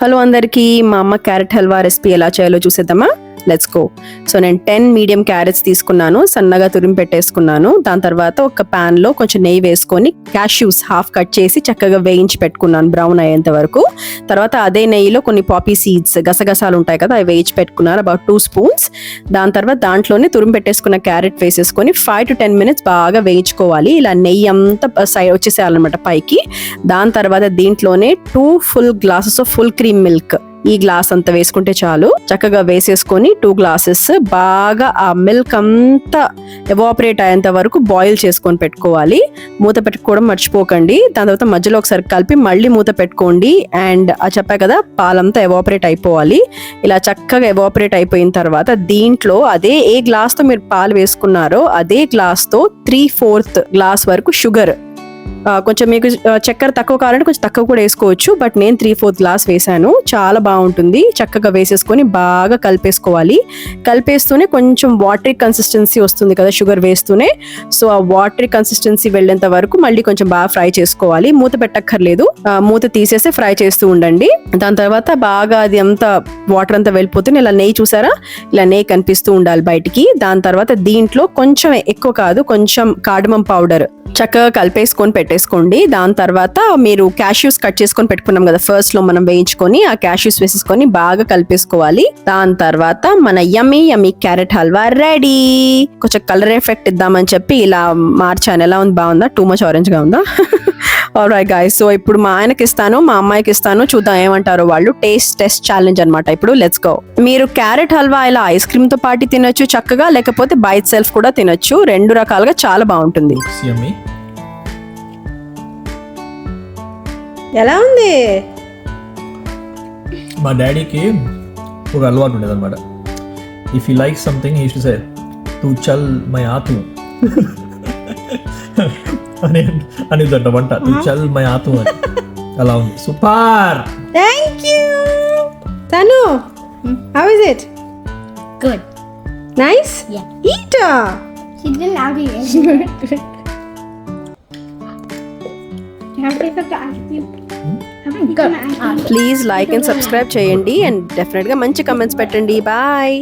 Hello అందరికీ, మా అమ్మ క్యారెట్ హల్వా రెసిపీ ఎలా చేయాలో చూసేద్దామా? Let's go. సో నేను 10 మీడియం క్యారెట్స్ తీసుకున్నాను, సన్నగా తురిమి పెట్టేసుకున్నాను. దాని తర్వాత ఒక pan లో కొంచెం నెయ్యి వేసుకొని క్యాష్యూస్ హాఫ్ కట్ చేసి చక్కగా వేయించి పెట్టుకున్నాను బ్రౌన్ అయ్యేంత వరకు. తర్వాత అదే నెయ్యిలో కొన్ని పాపీ సీడ్స్ గసగసాలు ఉంటాయి కదా, అవి వేయించి పెట్టుకున్నాను, అబౌట్ 2 స్పూన్స్. దాని తర్వాత దాంట్లోనే తురిమి పెట్టేసుకున్న క్యారెట్ వేసేసుకొని 5 to 10 minutes బాగా వేయించుకోవాలి. ఇలా నెయ్యి అంతా వచ్చేసేయాలన్నమాట పైకి. దాని తర్వాత దీంట్లోనే 2 full glasses of full cream milk, ఈ గ్లాస్ అంతా వేసుకుంటే చాలు. చక్కగా వేసేసుకొని 2 glasses బాగా ఆ మిల్క్ అంతా ఎవాపరేట్ అయ్యేంత వరకు బాయిల్ చేసుకొని పెట్టుకోవాలి. మూత పెట్టుకోవడం మర్చిపోకండి. దాని తర్వాత మధ్యలో ఒకసారి కలిపి మళ్ళీ మూత పెట్టుకోండి. అండ్ చెప్పా కదా, పాలంతా ఎవాపరేట్ అయిపోవాలి. ఇలా చక్కగా ఎవాపరేట్ అయిపోయిన తర్వాత దీంట్లో అదే ఏ గ్లాస్తో మీరు పాలు వేసుకున్నారో అదే గ్లాస్తో 3/4 గ్లాస్ వరకు షుగర్, కొంచెం మీకు చక్కెర తక్కువ కావాలంటే కొంచెం తక్కువ కూడా వేసుకోవచ్చు, బట్ నేను 3/4 గ్లాస్ వేసాను. చాలా బాగుంటుంది. చక్కగా వేసేసుకొని బాగా కలిపేసుకోవాలి. కలిపేస్తూనే కొంచెం వాటరీ కన్సిస్టెన్సీ వస్తుంది కదా షుగర్ వేస్తూనే. సో ఆ వాటరీ కన్సిస్టెన్సీ వెళ్ళేంత వరకు మళ్ళీ కొంచెం బాగా ఫ్రై చేసుకోవాలి. మూత పెట్టక్కర్లేదు, మూత తీసేసి ఫ్రై చేస్తూ ఉండండి. దాని తర్వాత బాగా అది అంతా వాటర్ అంతా వెళ్ళిపోతుంది. ఇలా నెయ్యి చూసారా, ఇలా నెయ్యి కనిపిస్తూ ఉండాలి బయటికి. దాని తర్వాత దీంట్లో కొంచెం ఎక్కువ కాదు, కొంచెం కార్డమమ్ పౌడర్ చక్కగా కలిపేసుకొని పెట్టేసుకోండి. దాని తర్వాత మీరు క్యాష్యూస్ కట్ చేసుకొని పెట్టుకున్నాం కదా ఫస్ట్ లో మనం వేయించుకొని, ఆ క్యాష్యూస్ వేసేసుకొని బాగా కలిపేసుకోవాలి. దాని తర్వాత మన యమ్మీ క్యారెట్ హల్వా రెడీ. కొంచెం కలర్ ఎఫెక్ట్ ఇద్దామని చెప్పి ఇలా మార్చాను. ఎలా ఉంది? బాగుందా? టూ మచ్ ఆరెంజ్ గా ఉందా? ఆల్రైట్ గైస్, సో ఇప్పుడు మా ఆయనకి ఇస్తాను, మా అమ్మాయికి ఇస్తాను, చూద్దాం ఏమంటారో వాళ్ళు. టెస్ట్ ఛాలెంజ్ అనమాట. ఇప్పుడు లెట్స్ గో. మీరు క్యారెట్ హల్వా ఇలా ఐస్ క్రీమ్ తో పాటు తినొచ్చు చక్కగా, లేకపోతే బై ఇట్ సెల్ఫ్ కూడా తినొచ్చు. 2 రకాలుగా చాలా బాగుంటుంది. ఎలా ఉంది? మా డాడీకి ఒక అలవాటు ఉండేది అనమాట. If you like something he used to say తూ చల్ మై ఆతు అనేదంట వంట. తూ చల్ మై ఆతు అని. అలా ఉంది. సూపర్. Thank you. తను, how is it? Good. Nice? Yeah. Eat. She didn't have to eat. You have to take up the ice cream. Please like and subscribe చేయండి, అండ్ డెఫినెట్ గా మంచి కమెంట్స్ పెట్టండి. Bye.